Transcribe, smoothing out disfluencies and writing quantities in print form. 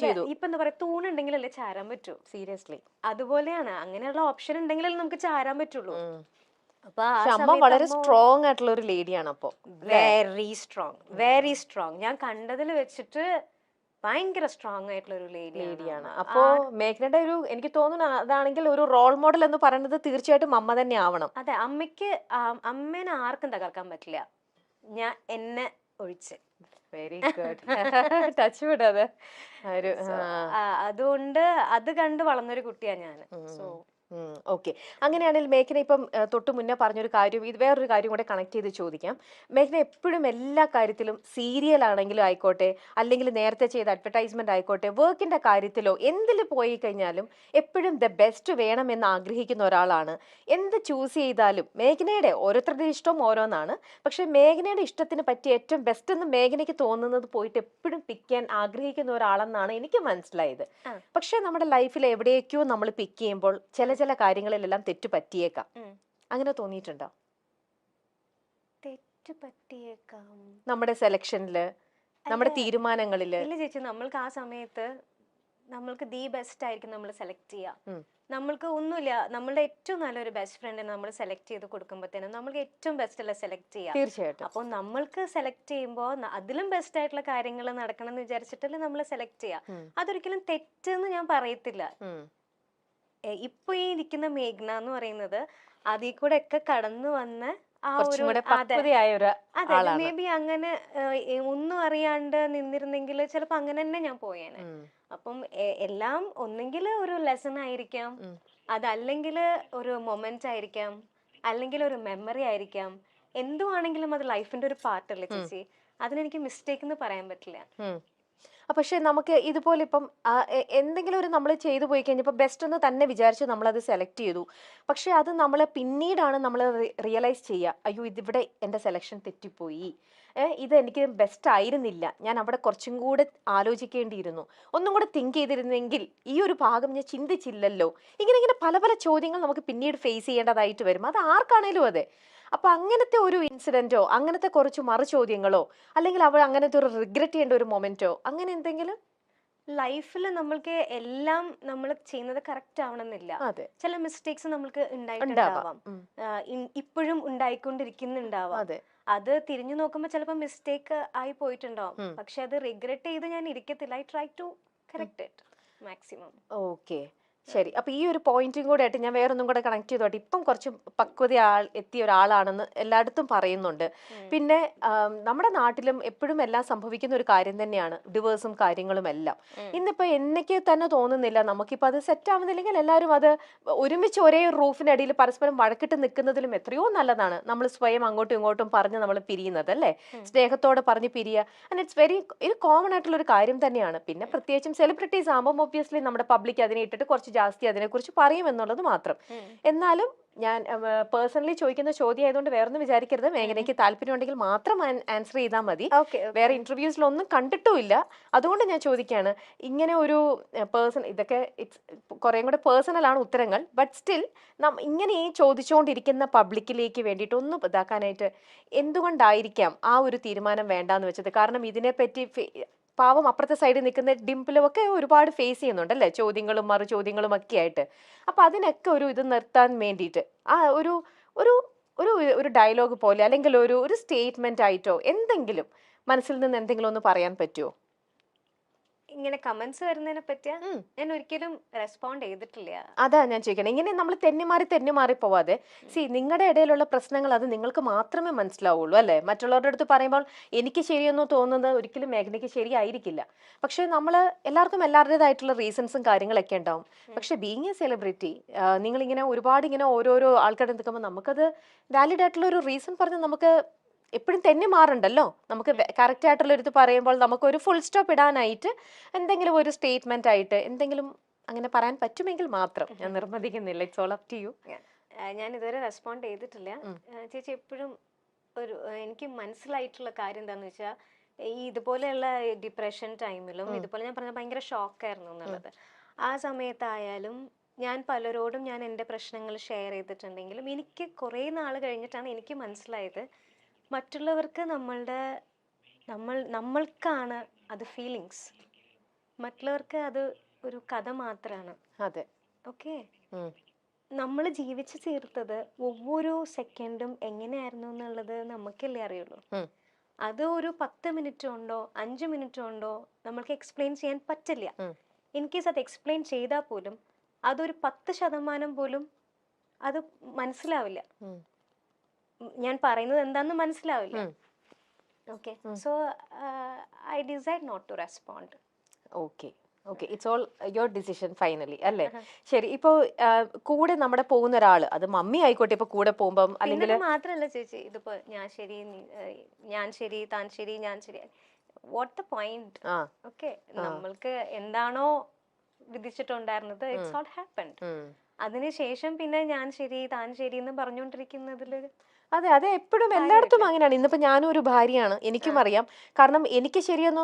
ചെയ്തു. ഇപ്പൊ എന്താ പറയാ, തൂണുണ്ടെങ്കിലല്ലേ ചാരാൻ പറ്റൂ. സീരിയസ്ലി. അതുപോലെയാണ്, അങ്ങനെയുള്ള ഓപ്ഷൻ ഉണ്ടെങ്കിലല്ലേ നമുക്ക് ചാരാൻ പറ്റുള്ളൂ. അപ്പൊ ആ പക്ഷെ അമ്മ സമയത്ത് വളരെ സ്ട്രോങ് ആയിട്ടുള്ള ഒരു ലേഡിയാണ്. അപ്പൊ വെരി സ്ട്രോങ്, വെരി സ്ട്രോങ്. ഞാൻ കണ്ടതിൽ വെച്ചിട്ട് ഭയങ്കര സ്ട്രോങ് ആയിട്ടുള്ള ഒരു ലേഡിയാണ്. ലേഡിയാണ്. അപ്പോ മേഘനയുടെ ഒരു, എനിക്ക് തോന്നുന്നു അതാണെങ്കിൽ ഒരു റോൾ മോഡൽ എന്ന് പറയുന്നത് തീർച്ചയായിട്ടും അമ്മ തന്നെ ആവണം. അതെ, അമ്മേനെ ആർക്കും തകർക്കാൻ പറ്റില്ല, ഞാൻ എന്നെ ഒഴിച്ച്. Very good. ടച്ച് വിടാതെ അതുകൊണ്ട് അത് കണ്ട് വളർന്നൊരു കുട്ടിയാ ഞാൻ. So okay. അങ്ങനെയാണെങ്കിൽ മേഘന ഇപ്പം തൊട്ട് മുന്നേ പറഞ്ഞൊരു കാര്യം, ഇത് വേറൊരു കാര്യം കൂടെ കണക്ട് ചെയ്ത് ചോദിക്കാം. മേഘന എപ്പോഴും എല്ലാ കാര്യത്തിലും, സീരിയൽ ആണെങ്കിലും ആയിക്കോട്ടെ, അല്ലെങ്കിൽ നേരത്തെ ചെയ്ത അഡ്വർടൈസ്മെന്റ് ആയിക്കോട്ടെ, വർക്കിന്റെ കാര്യത്തിലോ എന്തിൽ പോയി കഴിഞ്ഞാലും എപ്പോഴും ദ ബെസ്റ്റ് വേണമെന്ന് ആഗ്രഹിക്കുന്ന ഒരാളാണ്. എന്ത് ചൂസ് ചെയ്താലും മേഘനയുടെ, ഓരോരുത്തരുടെ ഇഷ്ടം ഓരോന്നാണ്, പക്ഷെ മേഘനയുടെ ഇഷ്ടത്തിന് പറ്റിയ ഏറ്റവും ബെസ്റ്റ് എന്ന് മേഘനയ്ക്ക് തോന്നുന്നത് പോയിട്ട് എപ്പോഴും പിക്ക് ചെയ്യാൻ ആഗ്രഹിക്കുന്ന ഒരാളെന്നാണ് എനിക്ക് മനസ്സിലായത്. പക്ഷെ നമ്മുടെ ലൈഫിൽ എവിടേക്കോ നമ്മൾ പിക്ക് ചെയ്യുമ്പോൾ ചില കാര്യങ്ങളിലെല്ലാം തെറ്റ് പറ്റിയേക്കാം. അങ്ങനെ തോന്നിയിട്ടുണ്ടോ? തെറ്റ് പറ്റിയേക്കാം നമ്മുടെ സെലക്ഷനില്, നമ്മുടെ തീരുമാനങ്ങളില്? ഇല്ല ചേച്ചി, നമ്മൾക്ക് ആ സമയത്ത് നമ്മൾക്ക് ദി ബെസ്റ്റ് ആയിരിക്കും നമ്മൾ സെലക്ട് ചെയ്യാം. നമ്മൾക്ക് ഒന്നുമില്ല, നമ്മളുടെ ഏറ്റവും നല്ലൊരു ബെസ്റ്റ് ഫ്രണ്ടിനെ നമ്മൾ സെലക്ട് ചെയ്ത് കൊടുക്കുമ്പോഴത്തേനും നമ്മൾക്ക് ഏറ്റവും ബെസ്റ്റ് അല്ല സെലക്ട് ചെയ്യാം. തീർച്ചയായിട്ടും. അപ്പോൾ നമ്മൾക്ക് സെലക്ട് ചെയ്യുമ്പോൾ അതിലും ബെസ്റ്റ് ആയിട്ടുള്ള കാര്യങ്ങൾ നടക്കണം എന്ന് വിചാരിച്ചിട്ടല്ലേ നമ്മൾ സെലക്ട് ചെയ്യാം. അതൊരിക്കലും തെറ്റെന്ന് ഞാൻ പറയത്തില്ല. ഇപ്പൊ ഈ ഇരിക്കുന്ന മേഘ്ന എന്ന് പറയുന്നത് അതിൽ കൂടെ ഒക്കെ കടന്നു വന്ന ആ ഒരു, അതെ, മേ ബി അങ്ങനെ ഒന്നും അറിയാണ്ട് നിന്നിരുന്നെങ്കിൽ ചിലപ്പോ അങ്ങനെ തന്നെ ഞാൻ പോയേനെ. അപ്പം എല്ലാം ഒന്നെങ്കിൽ ഒരു ലെസൺ ആയിരിക്കാം, അതല്ലെങ്കിൽ ഒരു മൊമെന്റ് ആയിരിക്കാം, അല്ലെങ്കിൽ ഒരു മെമ്മറി ആയിരിക്കാം. എന്തുവാണെങ്കിലും അത് ലൈഫിന്റെ ഒരു പാർട്ടല്ലേ ചേച്ചി, അതിനെനിക്ക് മിസ്റ്റേക്ക് എന്ന് പറയാൻ പറ്റില്ല. പക്ഷെ നമുക്ക് ഇതുപോലെ ഇപ്പം എന്തെങ്കിലും ഒരു നമ്മൾ ചെയ്തു പോയി കഴിഞ്ഞപ്പോൾ ബെസ്റ്റ് എന്ന് തന്നെ വിചാരിച്ച് നമ്മളത് സെലക്ട് ചെയ്തു. പക്ഷെ അത് നമ്മൾ പിന്നീടാണ് നമ്മൾ റിയലൈസ് ചെയ്യുക, അയ്യോ ഇതിവിടെ എൻ്റെ സെലക്ഷൻ തെറ്റിപ്പോയി, ഇത് എനിക്ക് ബെസ്റ്റ് ആയിരുന്നില്ല, ഞാൻ അവിടെ കുറച്ചും കൂടെ ആലോചിക്കേണ്ടിയിരുന്നു, ഒന്നും കൂടെ തിങ്ക് ചെയ്തിരുന്നെങ്കിൽ, ഈ ഒരു ഭാഗം ഞാൻ ചിന്തിച്ചില്ലല്ലോ. ഇങ്ങനെ പല പല ചോദ്യങ്ങൾ നമുക്ക് പിന്നീട് ഫേസ് ചെയ്യേണ്ടതായിട്ട് വരും. അത് ആർക്കാണേലും അതെ. അപ്പൊ അങ്ങനത്തെ ഒരു ഇൻസിഡന്റോ, അങ്ങനത്തെ കുറച്ച് മറു ചോദ്യങ്ങളോ, അല്ലെങ്കിൽ അവൾ അങ്ങനത്തെ ഒരു റിഗ്രറ്റ് ചെയ്യേണ്ട ഒരു മൊമെന്റോ, അങ്ങനെ എന്തെങ്കിലും? ലൈഫിൽ നമ്മൾക്ക് എല്ലാം നമ്മൾ ചെയ്യുന്നത് കറക്റ്റ് ആവണമെന്നില്ല. ചില മിസ്റ്റേക്സ് നമ്മൾക്ക് ഉണ്ടായിട്ടുണ്ടാവാം, ഇപ്പോഴും ഉണ്ടായിക്കൊണ്ടിരിക്കുന്നുണ്ടാവാം. അത് തിരിഞ്ഞു നോക്കുമ്പോൾ ചിലപ്പോൾ മിസ്റ്റേക്ക് ആയി പോയിട്ടുണ്ടാവും, പക്ഷെ അത് റിഗ്രറ്റ് ചെയ്ത് ഞാൻ ഇരിക്കത്തില്ല. I try to correct it maximum. Okay, ശരി. അപ്പൊ ഈ ഒരു പോയിന്റും കൂടെ ആയിട്ട് ഞാൻ വേറൊന്നും കൂടെ കണക്ട് ചെയ്തോട്ടെ. ഇപ്പം കുറച്ച് പക്വത എത്തിയ ഒരാളാണെന്ന് എല്ലായിടത്തും പറയുന്നുണ്ട്. പിന്നെ നമ്മുടെ നാട്ടിലും എപ്പോഴും എല്ലാം സംഭവിക്കുന്ന ഒരു കാര്യം തന്നെയാണ് ഡിവേഴ്സും കാര്യങ്ങളും എല്ലാം. ഇന്നിപ്പോ എനിക്ക് തന്നെ തോന്നുന്നില്ല, നമുക്കിപ്പോ അത് സെറ്റ് ആവുന്നില്ലെങ്കിൽ എല്ലാവരും അത് ഒരുമിച്ച് ഒരേ റൂഫിനടിയിൽ പരസ്പരം വഴക്കിട്ട് നിൽക്കുന്നതിലും എത്രയോ നല്ലതാണ് നമ്മൾ സ്വയം അങ്ങോട്ടും ഇങ്ങോട്ടും പറഞ്ഞ് നമ്മൾ പിരിയുന്നത്, അല്ലേ? സ്നേഹത്തോടെ പറഞ്ഞ് പിരിയുക. ആൻഡ് ഇറ്റ്സ് വെരി, ഒരു കോമൺ ആയിട്ടുള്ള ഒരു കാര്യം തന്നെയാണ്. പിന്നെ പ്രത്യേകിച്ചും സെലിബ്രിറ്റീസ് ആകുമ്പോൾ ഒബ്വിയസ്ലി നമ്മുടെ പബ്ലിക് അതിനെ ഇട്ടിട്ട് കുറച്ച് ജാസ്തി അതിനെക്കുറിച്ച് പറയും എന്നുള്ളത് മാത്രം. എന്നാലും ഞാൻ പേഴ്സണലി ചോദിക്കുന്ന ചോദ്യം ആയതുകൊണ്ട് വേറൊന്നും വിചാരിക്കരുത്. മേഘനയ്ക്ക് താല്പര്യം ഉണ്ടെങ്കിൽ മാത്രം ആൻസർ ചെയ്താൽ മതി. വേറെ ഇന്റർവ്യൂസിലൊന്നും കണ്ടിട്ടുമില്ല, അതുകൊണ്ട് ഞാൻ ചോദിക്കുകയാണ്. ഇങ്ങനെ ഒരു പേഴ്സൺ, ഇതൊക്കെ കുറേ കൂടെ പേഴ്സണൽ ആണ് ഉത്തരങ്ങൾ, ബട്ട് സ്റ്റിൽ ഇങ്ങനെ ഈ ചോദിച്ചുകൊണ്ടിരിക്കുന്ന പബ്ലിക്കിലേക്ക് വേണ്ടിയിട്ട് ഒന്ന് ഇതാക്കാനായിട്ട് എന്തുകൊണ്ടായിരിക്കാം ആ ഒരു തീരുമാനം വേണ്ടാന്ന് വെച്ചത്? കാരണം ഇതിനെപ്പറ്റി പാവം അപ്പുറത്തെ സൈഡിൽ നിൽക്കുന്ന ഡിംപിളും ഒക്കെ ഒരുപാട് ഫേസ് ചെയ്യുന്നുണ്ട്, അല്ലേ? ചോദ്യങ്ങളും മറു ചോദ്യങ്ങളും ഒക്കെ ആയിട്ട്. അപ്പൊ അതിനൊക്കെ ഒരു ഇത് നിർത്താൻ വേണ്ടിയിട്ട് ആ ഒരു ഒരു ഒരു ഡയലോഗ് പോലെ, അല്ലെങ്കിൽ ഒരു സ്റ്റേറ്റ്മെന്റ് ആയിട്ടോ എന്തെങ്കിലും മനസ്സിൽ നിന്ന് എന്തെങ്കിലും ഒന്ന് പറയാൻ പറ്റുമോ? ഇങ്ങനെ കമന്റ്സ് വരുന്നതിനെ പറ്റിയാ ഞാൻ ഒരിക്കലും റെസ്പോണ്ട് ചെയ്തിട്ടില്ല. അതാ ഞാൻ ചോദിക്കണം. ഇങ്ങനെ നമ്മൾ തെന്നിമാറി പോവാതെ, നിങ്ങളുടെ ഇടയിലുള്ള പ്രശ്നങ്ങൾ അത് നിങ്ങൾക്ക് മാത്രമേ മനസ്സിലാവുള്ളൂ, അല്ലെ? മറ്റുള്ളവരുടെ അടുത്ത് പറയുമ്പോൾ എനിക്ക് ശരിയെന്ന് തോന്നുന്നത് ഒരിക്കലും മേഘനയ്ക്ക് ശരിയായിരിക്കില്ല. പക്ഷെ നമ്മൾ എല്ലാവർക്കും എല്ലാവരുടേതായിട്ടുള്ള റീസൺസും കാര്യങ്ങളൊക്കെ ഉണ്ടാവും. പക്ഷെ ബീങ് എ സെലിബ്രിറ്റി, നിങ്ങളിങ്ങനെ ഒരുപാട് ഇങ്ങനെ ഓരോരോ ആൾക്കാരുടെ നിൽക്കുമ്പോൾ നമുക്കത് വാലിഡ് ആയിട്ടുള്ള ഒരു റീസൺ പറഞ്ഞ് നമുക്ക് എപ്പോഴും തെന്നി മാറണ്ടല്ലോ. നമുക്ക് കറക്റ്റ് ആയിട്ടുള്ള ഒരു ഇത് പറയുമ്പോൾ നമുക്ക് ഒരു ഫുൾ സ്റ്റോപ്പ് ഇടാനായിട്ട് എന്തെങ്കിലും ഒരു സ്റ്റേറ്റ്മെന്റ് ആയിട്ട് എന്തെങ്കിലും അങ്ങനെ പറയാൻ പറ്റുമെങ്കിൽ മാത്രം. ഞാൻ നിർബന്ധിക്കുന്നില്ല, it's all up to you. ഞാൻ ഇതുവരെ റെസ്പോണ്ട് ചെയ്തിട്ടില്ല ചേച്ചി. എപ്പോഴും ഒരു എനിക്ക് മനസ്സിലായിട്ടുള്ള കാര്യം എന്താണെന്ന് വെച്ചാൽ, ഈ ഇതുപോലെയുള്ള ഡിപ്രഷൻ ടൈമിലും ഇതുപോലെ ഞാൻ പറഞ്ഞ ഭയങ്കര ഷോക്കായിരുന്നു എന്നുള്ളത്. ആ സമയത്തായാലും ഞാൻ പലരോടും ഞാൻ എൻ്റെ പ്രശ്നങ്ങൾ ഷെയർ ചെയ്തിട്ടുണ്ടെങ്കിലും എനിക്ക് കുറേ നാൾ കഴിഞ്ഞിട്ടാണ് എനിക്ക് മനസ്സിലായത്, മറ്റുള്ളവർക്ക് നമ്മൾക്കാണ് അത് ഫീലിങ്സ്. മറ്റുള്ളവർക്ക് അത് ഒരു കഥ മാത്രമാണ്. അതെ. ഓക്കെ, ഉം. നമ്മൾ ജീവിച്ചു തീർത്തത് ഒவ்வொരു സെക്കൻഡും എങ്ങനെയായിരുന്നു എന്നുള്ളത് നമുക്കല്ലേ അറിയുള്ളൂ. ഉം. അത് ഒരു 10 മിനിറ്റ് കൊണ്ടോ 5 മിനിറ്റ് കൊണ്ടോ നമ്മൾക്ക് എക്സ്പ്ലെയിൻ ചെയ്യാൻ പറ്റില്ല. ഉം. ഇൻ കേസ് അത് എക്സ്പ്ലെയിൻ ചെയ്താൽ പോലും അതൊരു 10% പോലും അത് മനസ്സിലാവില്ല. ഉം. ഞാൻ പറയുന്നത് എന്താന്ന് മനസ്സിലാവില്ല. ഉം. Okay, so I decide not to respond. Okay okay, it's all your decision finally അല്ലേ? ശരി, ഇപ്പോ കൂടെ നമ്മുടെ പോകുന്ന ഒരാള്, അത് മമ്മി ആയിക്കോട്ടെ, ഇപ്പൊ കൂടെ പോകുമ്പം അല്ലെങ്കിൽ പിന്നെ മാത്രല്ല ചേച്ചി, ഇതിപ്പോ ഞാൻ ശരി, ഞാൻ ശരി, താൻ ശരി, ഞാൻ ശരി, വാട്ട് ദ പോയിന്റ്? ആ ഓക്കെ, നമ്മൾക്ക് എന്താണോ വിധിച്ചിട്ടുണ്ടായിരുന്നത്, ഇറ്റ്സ് ഓൾ ഹാപ്പൻഡ്. അതിനുശേഷം പിന്നെ ഞാൻ ശരി, താൻ ശരി എന്ന് പറഞ്ഞുകൊണ്ടിരിക്കുന്നതില് അതെ, അതെ, എപ്പോഴും എല്ലായിടത്തും അങ്ങനെയാണ്. ഇന്നിപ്പോ ഞാനും ഒരു ഭാര്യയാണ്, എനിക്കും അറിയാം. കാരണം എനിക്ക് ശരിയെന്ന്